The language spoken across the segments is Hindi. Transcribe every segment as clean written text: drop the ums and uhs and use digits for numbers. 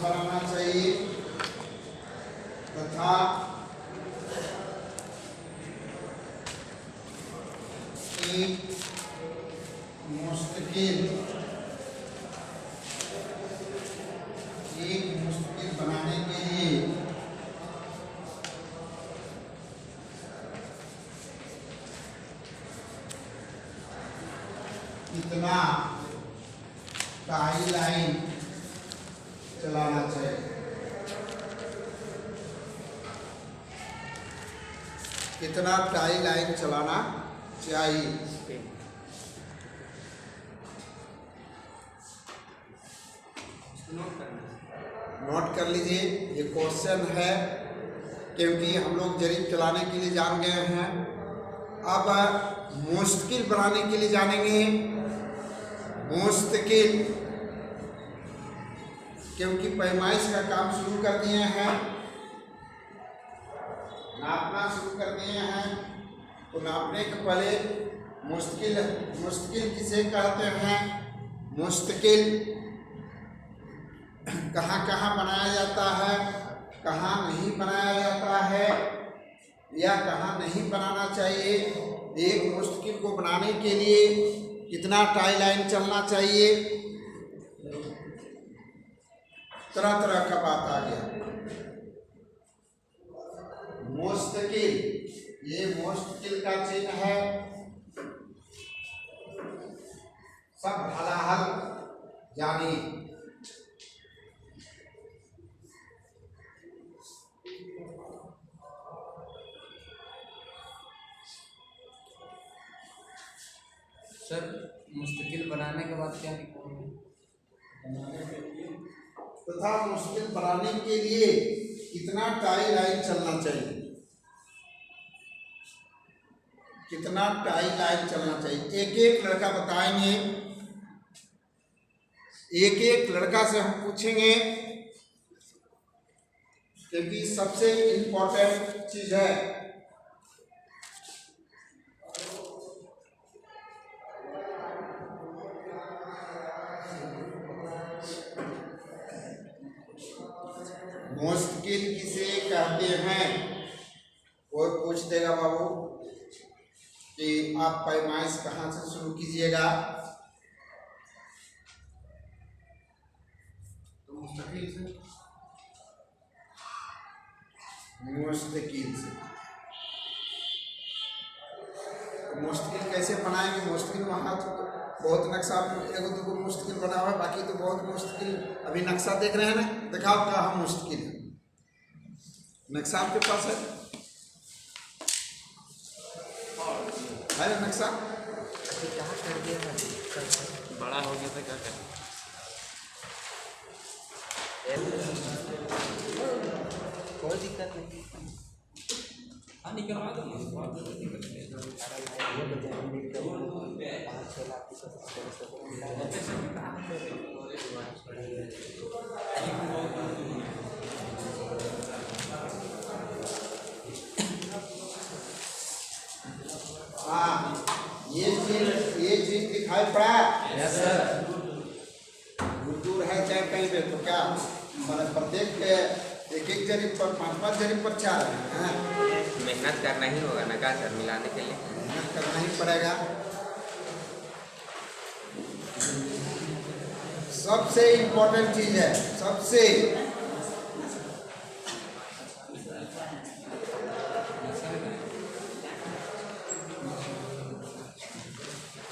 बनाना चाहिए तथा एक मुस्तकिल बनाने के लिए कितना टाई लाइन चलाना चाहिए। कितना टाई लाइन चलाना चाहिए। नोट कर लीजिए, ये क्वेश्चन है क्योंकि हम लोग जरीब चलाने के लिए जान गए हैं। अब मुस्तकिल बनाने के लिए जानेंगे। मुस्तकिल क्योंकि पैमाइश का काम शुरू कर दिए हैं, नापना शुरू कर दिए हैं, तो नापने के पहले मुस्तकिल किसे कहते हैं, मुस्तकिल कहाँ कहाँ बनाया जाता है, कहाँ नहीं बनाया जाता है या कहाँ नहीं बनाना चाहिए। एक मुस्तकिल को बनाने के लिए कितना टाई लाइन चलना चाहिए, तरह तरह का बात आ गया। मुस्तकिल, ये मुस्तकिल का चिन्ह है, सब हलाहल जानिए। सर मुस्तकिल बनाने के बाद क्या लिखोगे? तथा मुस्तकिल बनाने के लिए कितना टाई लाइन चलना चाहिए, कितना टाई लाइन चलना चाहिए। एक एक लड़का बताएंगे, एक एक लड़का से हम पूछेंगे क्योंकि सबसे इम्पोर्टेंट चीज है। मुश्किल किसे कहते हैं, कोई पूछ देगा बाबू कि आप पैमाइश कहाँ से शुरू कीजिएगा, तो मुस्तकिल से। मुस्तकिल से। तो मुस्तकिल कैसे बनाएंगे? मुस्तकिल वहाँ तो बहुत नक्शा, एगो दूगो मुस्तकिल बना हुआ है, बाकी तो बहुत मुस्तकिल। अभी नक्शा देख रहे हैं ना, दिखाओ कहाँ मुस्तकिल है। नक्शा आपके पास है ना नक्शा? क्या कर दिया बड़ा हो गया था, क्या कर कोई दिक्कत नहीं। हाँ निकलवा दो। हाँ, ये चीज दिखाई पड़ा। Yes sir. दूर है चाहे कहीं पे, तो क्या मतलब प्रत्येक एक एक जरीब पर 5-5 जरीब पर चार है। मेहनत करना ही होगा ना का सर, मिलाने के लिए मेहनत करना ही पड़ेगा। सबसे इम्पोर्टेंट चीज है, सबसे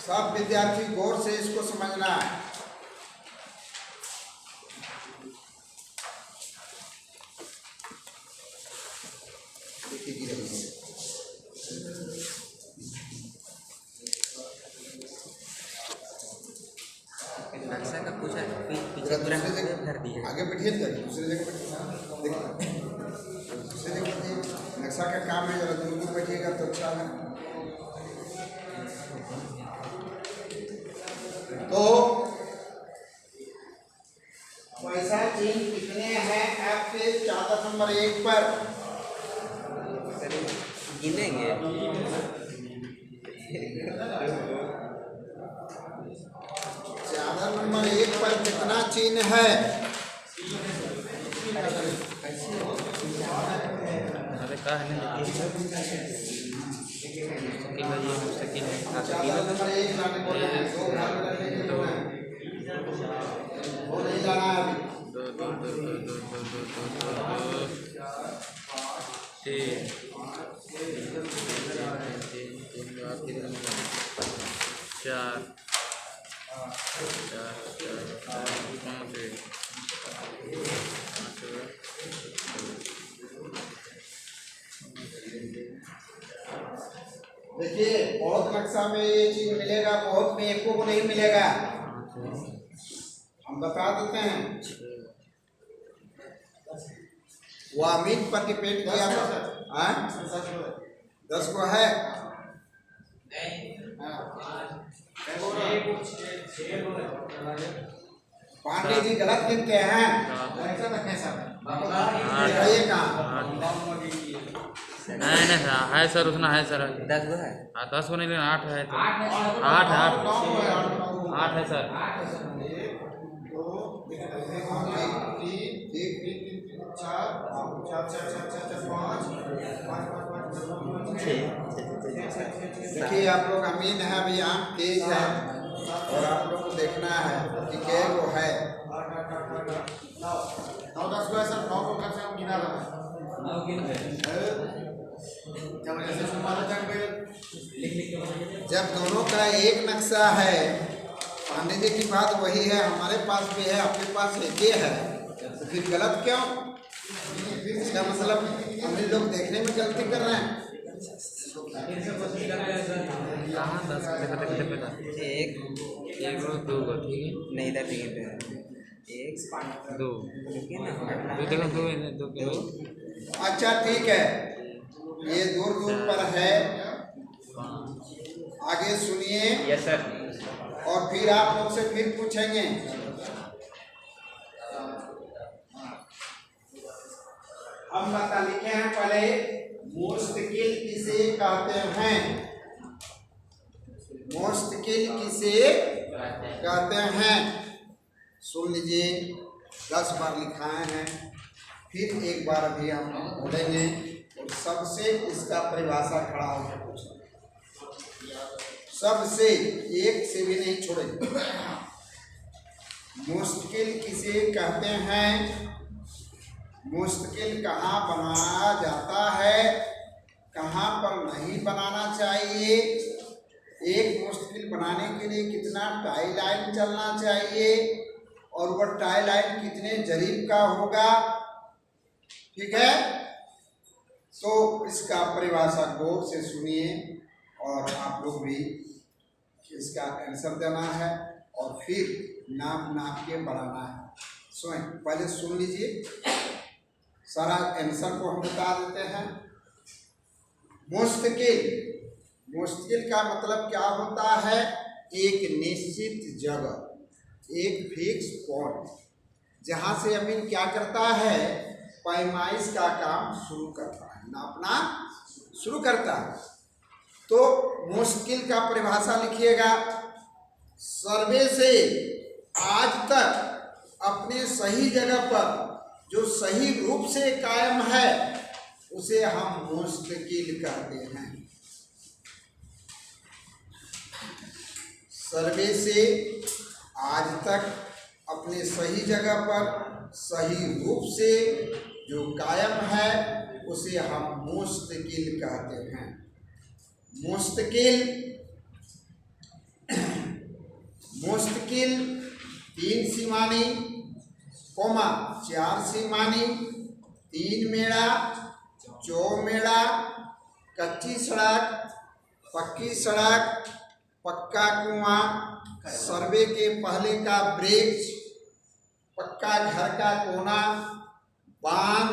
सब विद्यार्थी गौर से इसको समझना है। नक्शा का पूछा भर दिया। आगे बैठिए, दूसरी जगह बैठिए, दूसरी जगह बैठिए। नक्शा का काम है, जरा दूर दूर बैठिएगा तो अच्छा है। तो पैसा चिन्ह कितने हैं आपके चादर नंबर 1 पर? गिनेंगे। चादर नंबर 1 पर कितना चिन्ह है? अरे का है ना मुश्किल है ये मुश्किल है नंबर 1 लाने बोले हैं, 2 घर में रखने के बोले हैं, वो नहीं जाना है अभी। दो तीन चार देखिए बहुत नक्शा में ये चीज मिलेगा, बहुत में एक को नहीं मिलेगा, हम बता देते हैं। वो अमीन पर डिपेंड किया था। 10 को है, पांडे जी गलत लिखते हैं। बताइए कहाँ नहीं है सर, उतना है सर। 10 को है, 10 को नहीं लेना, 8 है सर। 8 है सर। 4 देखिए आप लोग अमीन है, अभी आँख तेज है और आप लोग को देखना है कि क्या वो है। 9-10 को है सर, 9 को कम से कम गिना रहा है। जब दोनों का एक नक्शा है, पांडे जी की बात वही है, हमारे पास भी है, आपके पास एक ही है, तो फिर गलत क्यों? इसका मतलब हम लोग देखने में गलती कर रहे हैं। कहाँ 10 एक 2 को ठीक है नहीं, इधर ठीक है 1 2 देखो 2 अच्छा ठीक है, ये दूर पर है, आगे सुनिए। Yes sir. और फिर आप लोग से फिर पूछेंगे। हम बता लिखे हैं पहले, मुस्तकिल किसे कहते हैं? मुस्तकिल किसे कहते हैं? सुन लीजिए, 10 बार लिखाए हैं, फिर एक बार अभी हम बोलेंगे और सबसे इसका परिभाषा खड़ा होकर पूछेंगे, सबसे एक से भी नहीं छोड़ेंगे। मुश्किल किसे कहते हैं? मुश्किल कहाँ बनाया जाता है, कहाँ पर नहीं बनाना चाहिए, एक मुश्किल बनाने के लिए कितना टाई लाइन चलना चाहिए और वह टाई लाइन कितने जरीब का होगा, ठीक है? तो इसका परिभाषा गौर से सुनिए और आप लोग भी इसका आंसर देना है और फिर नाप के बढ़ाना है। सुन, पहले सुन लीजिए, सारा आंसर को हम बता देते हैं। मुश्किल का मतलब क्या होता है? एक निश्चित जगह, एक फिक्स पॉइंट, जहाँ से अमीन क्या करता है? पैमाइश का काम शुरू करता है, नापना शुरू करता है। तो मुश्किल का परिभाषा लिखिएगा, सर्वे से आज तक अपने सही जगह पर जो सही रूप से कायम है उसे हम मुश्किल कहते हैं। सर्वे से आज तक अपने सही जगह पर सही रूप से जो कायम है उसे हम मुश्किल कहते हैं। मुश्किल 3 सीमानी, 4 सीमानी, 3 मेड़ा, चौमेड़ा, कच्ची सड़क, पक्की सड़क, पक्का कुआं, सर्वे के पहले का वृक्ष, पक्का घर का कोना, बांध,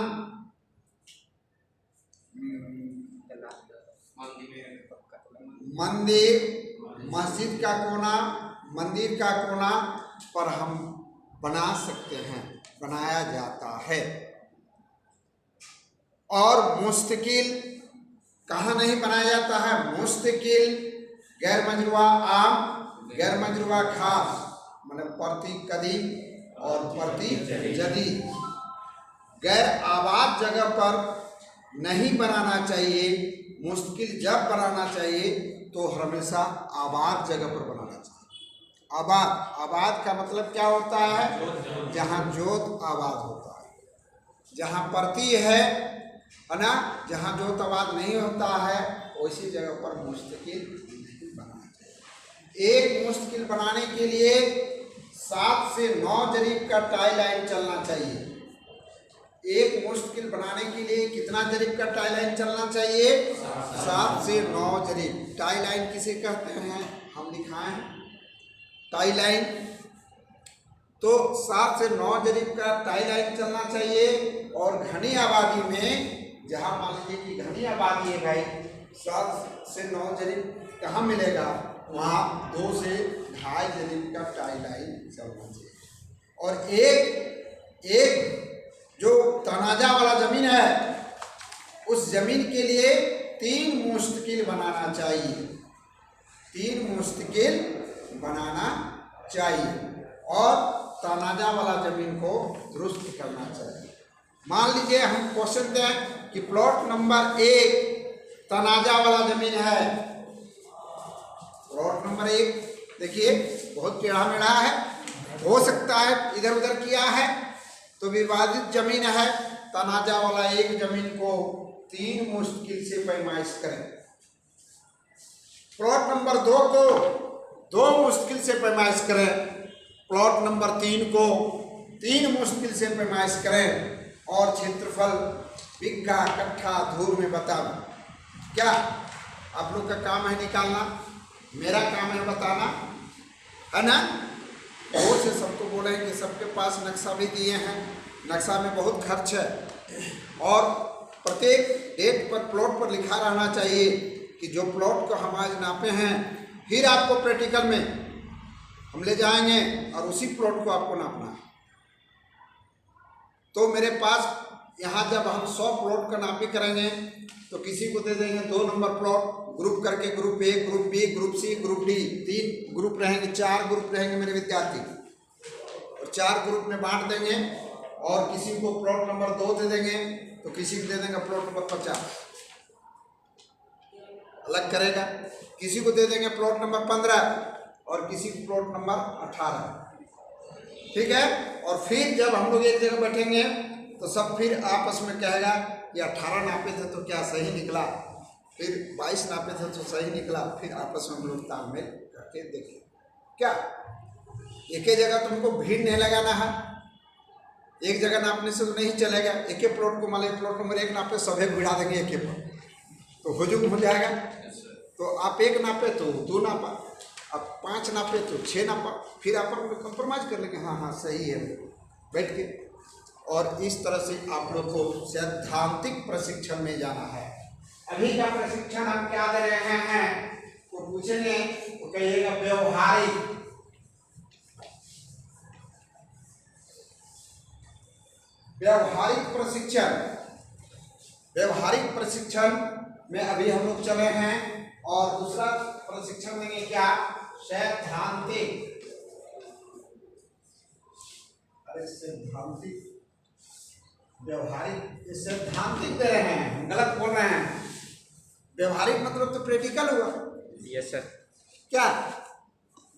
मंदिर, मस्जिद का कोना, मंदिर का कोना पर हम बना सकते हैं, बनाया जाता है। और मुस्तकिल कहाँ नहीं बनाया जाता है? मुस्तकिल गैर मजरूआ आम, गैर मजरूआ खास, मतलब प्रति कदीम और प्रति जदीद। गैर आबाद जगह पर नहीं बनाना चाहिए। मुश्किल जब बनाना चाहिए तो हमेशा आबाद जगह पर बनाना चाहिए। आबाद का मतलब क्या होता है? जहाँ जोत आबाद होता है, जहाँ परती है ना, जहाँ जोत आबाद नहीं होता है वैसी जगह पर मुश्किल नहीं बनाना चाहिए। एक मुश्किल बनाने के लिए 7 से 9 जरीब का टाई लाइन चलना चाहिए। एक मुश्किल बनाने के लिए कितना जरीब का टाई लाइन चलना चाहिए? 7 से 9 जरीब। टाई लाइन किसे कहते हैं हम दिखाएं। टाई लाइन तो 7 से 9 जरीब का टाई लाइन चलना चाहिए। और घनी आबादी में, जहाँ मान लीजिए कि घनी आबादी है भाई, 7 से 9 जरीब कहाँ मिलेगा? वहाँ 2 से 2.5 जरीब का टाई लाइन चलना चाहिए। और एक जो तनाजा वाला जमीन है उस जमीन के लिए 3 मुस्तकिल बनाना चाहिए। 3 मुस्तकिल बनाना चाहिए और तनाजा वाला जमीन को दुरुस्त करना चाहिए। मान लीजिए हम क्वेश्चन दें कि प्लॉट नंबर 1 तनाजा वाला जमीन है। प्लॉट नंबर 1 देखिए बहुत टेढ़ा मेढ़ा है, हो सकता है इधर उधर किया है, तो विवादित जमीन है। तनाजा वाला एक जमीन को 3 मुश्किल से पैमाइश करें। प्लॉट नंबर 2 को 2 मुश्किल से पैमाइश करें। प्लॉट नंबर 3 को 3 मुश्किल से पैमाइश करें। और क्षेत्रफल बिग्घा कट्ठा धूर में बताओ। क्या आप लोग का काम है निकालना, मेरा काम है बताना, है ना? बहुत से सबको बोले कि सबके पास नक्शा भी दिए हैं। नक्शा में बहुत खर्च है और प्रत्येक डेट पर प्लॉट पर लिखा रहना चाहिए कि जो प्लॉट को हम आज नापे हैं, फिर आपको प्रैक्टिकल में हम ले जाएंगे और उसी प्लॉट को आपको नापना है। तो मेरे पास यहाँ जब हम 100 प्लॉट का नापी करेंगे तो किसी को दे देंगे 2 नंबर प्लॉट, ग्रुप करके group A, group B, group C, group D, 3 group रहेंगे, 4 ग्रुप रहेंगे मेरे विद्यार्थी, और 4 ग्रुप में बांट देंगे। और किसी को प्लॉट नंबर 2 दे देंगे तो किसी को दे देंगे प्लॉट नंबर 50, अलग करेगा। किसी को दे देंगे प्लॉट नंबर 15 और किसी को प्लॉट नंबर 18, ठीक है। और फिर जब हम लोग एक जगह बैठेंगे तो सब फिर आपस में कहेगा कि 18 नापे थे तो क्या सही निकला, फिर 22 नापे थे तो सही निकला। फिर आपस में हम लोग तालमेल करके देखें। क्या एक ही जगह तुमको भीड़ नहीं लगाना है, एक जगह नापने से तो नहीं चलेगा। एक ही प्लॉट को मान लीजिए प्लॉट नंबर 1 नापे, सभी भिड़ा देंगे एक ही पर, तो हुजूम हो जाएगा। तो आप 1 नापे तो 2 नापा, अब 5 नापे तो 6 नापा, फिर आप कंप्रोमाइज कर लेंगे, हाँ हाँ सही है बैठ के। और इस तरह से आप लोग को सैद्धांतिक प्रशिक्षण में जाना है। अभी का प्रशिक्षण हम क्या दे रहे हैं तो पूछेंगे तो कहिएगा व्यवहारिक। व्यवहारिक प्रशिक्षण, व्यवहारिक प्रशिक्षण में अभी हम लोग चले हैं। और दूसरा प्रशिक्षण देंगे क्या, सैद्धांतिक। अरे सैद्धांतिक, व्यवहारिक, सैद्धांतिक दे रहे हैं, हम गलत बोल रहे हैं। व्यवहारिक मतलब तो प्रैक्टिकल हुआ। Yes sir. क्या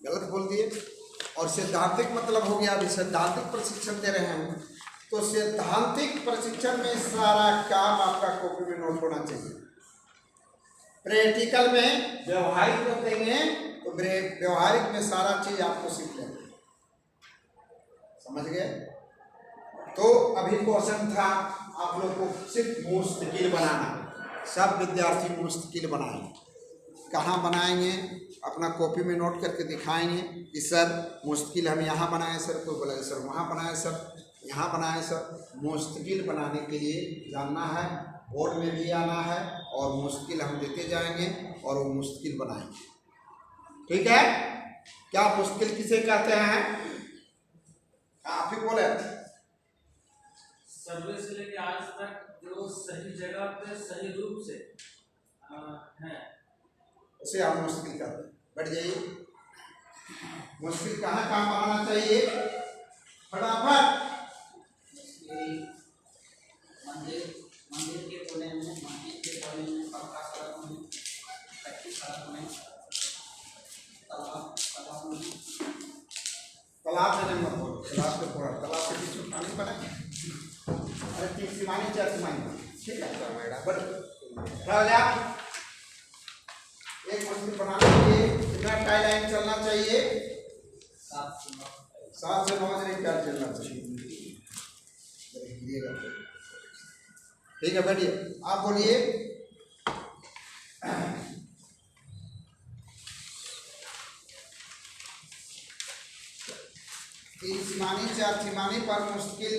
गलत बोल दिए। और सैद्धांतिक मतलब हो गया, अभी सैद्धांतिक प्रशिक्षण दे रहे हैं। तो सैद्धांतिक प्रशिक्षण में सारा काम आपका कॉपी में नोट होना चाहिए। प्रैक्टिकल में व्यवहारिक को देंगे तो व्यवहारिक में सारा चीज आपको सीख लेंगे, समझ गए। तो अभी क्वेश्चन था आप लोग को सिर्फ मुस्तकिल बनाना। सब विद्यार्थी मुस्तकिल बनाएंगे। कहाँ बनाएंगे, अपना कॉपी में नोट करके दिखाएंगे कि सर मुस्तकिल हम यहाँ बनाए सर, कोई बोला सर वहाँ बनाए सर, यहाँ बनाए सर। मुस्तकिल बनाने के लिए जानना है, बोर्ड में भी आना है और मुश्किल हम देते जाएंगे और वो मुश्किल बनाएंगे, ठीक है। क्या मुश्किल किसे कहते हैं, आप ही बोले। सर्वे से लेके आज तक जो सही जगह पे सही रूप से है उसे आप मुश्किल कहते हैं। बैठ जाइए। मुश्किल कहाँ काम आना चाहिए, फटाफट। तालाब में नहीं मत बोलो, तालाब से पूरा, तालाब के बीच में पानी पड़ा। अरे 3 तिमाही 4 तिमाही, ठीक है बट आप एक मछली बनाने के लिए कितना टाई लाइन चलना चाहिए? 7 से 9 दिन क्या चलना चाहिए? ठीक है बैठिए, आप बोलिए। तीन तिमाही 4 तिमाही पर मुश्किल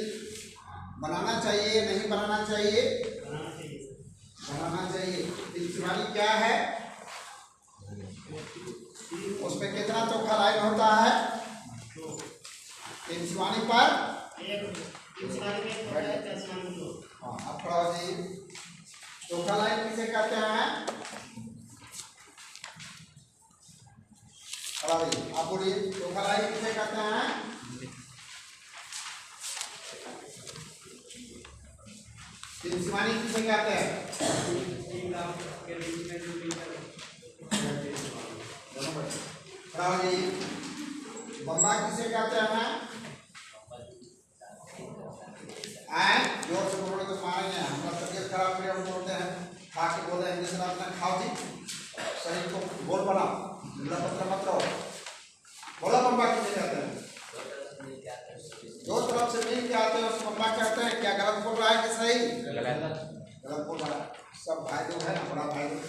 बनाना चाहिए, नहीं बनाना चाहिए? बनाना चाहिए। 3 तिमाही क्या है? उसमें कितना चोखा लाइन होता है? 3 तिमाही पर हाँ, अब खड़ा हो जाइए। चोखा लाइन किसे कहते हैं? खड़ा रहिए, आप बोलिए चोखा लाइन किसे कहते हैं? तीन तिमाही किसे कहते हैं? खड़ा हो जाइए। बम्बा किसे कहते हैं? जोर से बोलोगे तो मारेंगे, हमारा तबियत खराब है, हम बोलते हैं खा के बोल रहे हैं जैसे अपना खाओ जी, शरीर को बोल बनाओ, पत्र मत रहो। बोला बम्बा किसे कहते हैं? दो तरफ से मिल के आते हैं उसको बम्बा कहते हैं। क्या गलत बोल रहा है कि सही? गलत बोल रहा है। सब भाई लोग है ना, बड़ा भाई लोग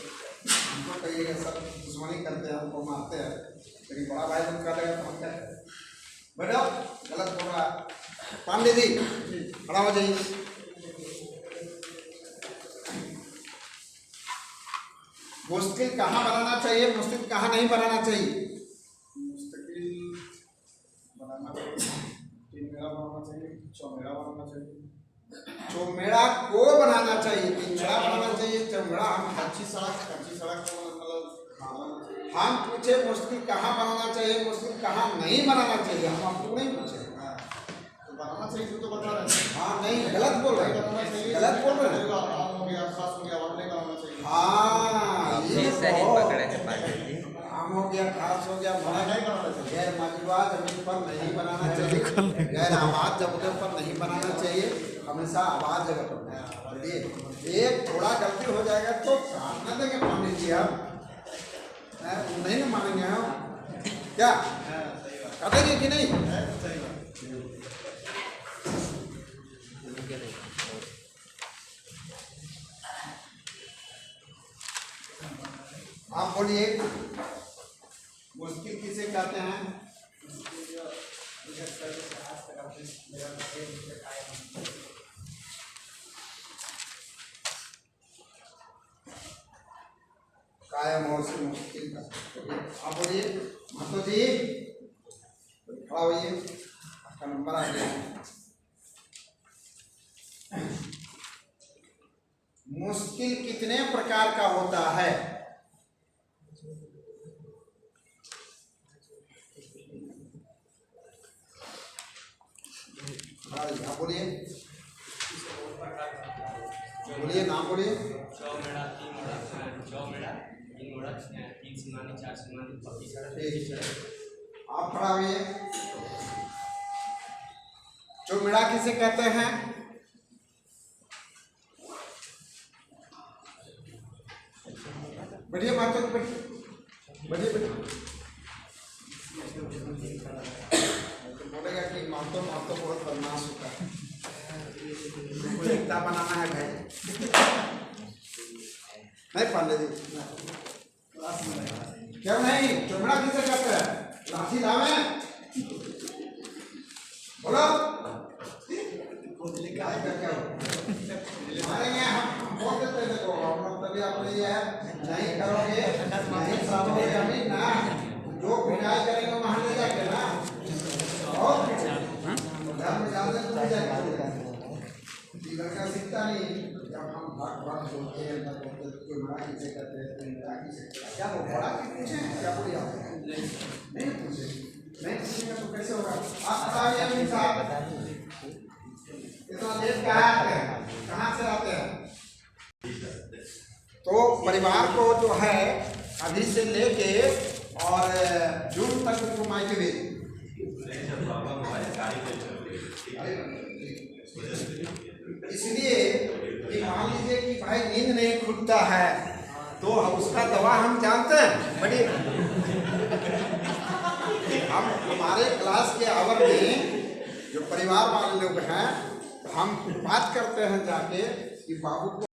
हमको कहिएगा सब दुश्मनी करते हैं, हमको मारते हैं, लेकिन बड़ा भाई लोग कर रहे हैं तो हम क्या करें? बेटा गलत बोल रहा है। पांडे जी खड़ा हो जाइए। मुश्किल कहाँ बनाना चाहिए, मुश्किल कहाँ नहीं बनाना चाहिए? मुश्किल बनाना चाहिए, तीन मेड़ा बनाना चाहिए, चौमेड़ा बनाना चाहिए। चौमेड़ा को बनाना चाहिए, तीन मेड़ा बनाना चाहिए, चौमेड़ा हम कच्ची सड़क को मतलब हम पूछे मुश्किल कहाँ बनाना चाहिए, मुश्किल कहाँ नहीं बनाना चाहिए, हम आपको नहीं पूछे। तो बनाना चाहिए तो बता रहे हैं। हाँ नहीं गलत बोल रहे हैं, गलत बोल रहे हैं। आम हो गया, खास हो गया, वाटने का होना चाहिए। हाँ ये सही तो पकड़े हैं पांडे जी। आम हो गया, खास हो गया, बना नहीं बनाना चाहिए। गैर मौजूदा जमीन पर नहीं बनाना चाहिए, गैर आबाद जगह पर नहीं बनाना चाहिए, हमेशा आबाद जगह पर। एक थोड़ा गलती हो जाएगा तो काटना देंगे पांडे जी, हम नहीं ना मानेंगे हम क्या? काटेंगे कि नहीं? सही बात। आप बोलिए मुश्किल किसे कहते हैं? कायम और से मुश्किल का। आप बोलिए महतो जी खड़ा होइए, आपका नंबर आ गया। मुश्किल कितने प्रकार का होता है? आप बोलिए, बोलिए नाम बोलिए। चौमेड़ा, तीन तिमाही 4 तिमाही 25 आप खड़ा हुए। चौमेड़ा किसे कहते हैं? बढ़िया बात है, बढ़िया बोलेगा कि मातो बहुत बदमाश होता है, एकता बनाना है भाई। नहीं पांडे जी क्यों नहीं? चौमेड़ा किसे कहते हैं? लाठी लावे बोलो मारेंगे हम बोल देते देखो हम लोग तभी अपने ये है नहीं करोगे नहीं सामने जमीन ना जो पिटाई करेंगे वहां ले जाके ना और धर्म जाने तो जाएगा लड़का सीखता नहीं। जब हम भाग बोलते हैं तब बोलते कोई बड़ा किसे कहते हैं क्या वो बड़ा पूछे क्या बोलिए आप? नहीं पूछे, नहीं पूछेंगे तो कैसे होगा? आप बताइए अमीन साहब इतना देश कहाँ से आते हैं? तो परिवार को जो है अभी से लेके और जून तक उनको मायके भेज इसलिए कि मान लीजिए कि भाई नींद नहीं खुलता है तो उसका दवा हम जानते हैं बड़ी। हम हमारे क्लास के आवर में जो परिवार वाले लोग हैं हम बात करते हैं जाके कि बाबू को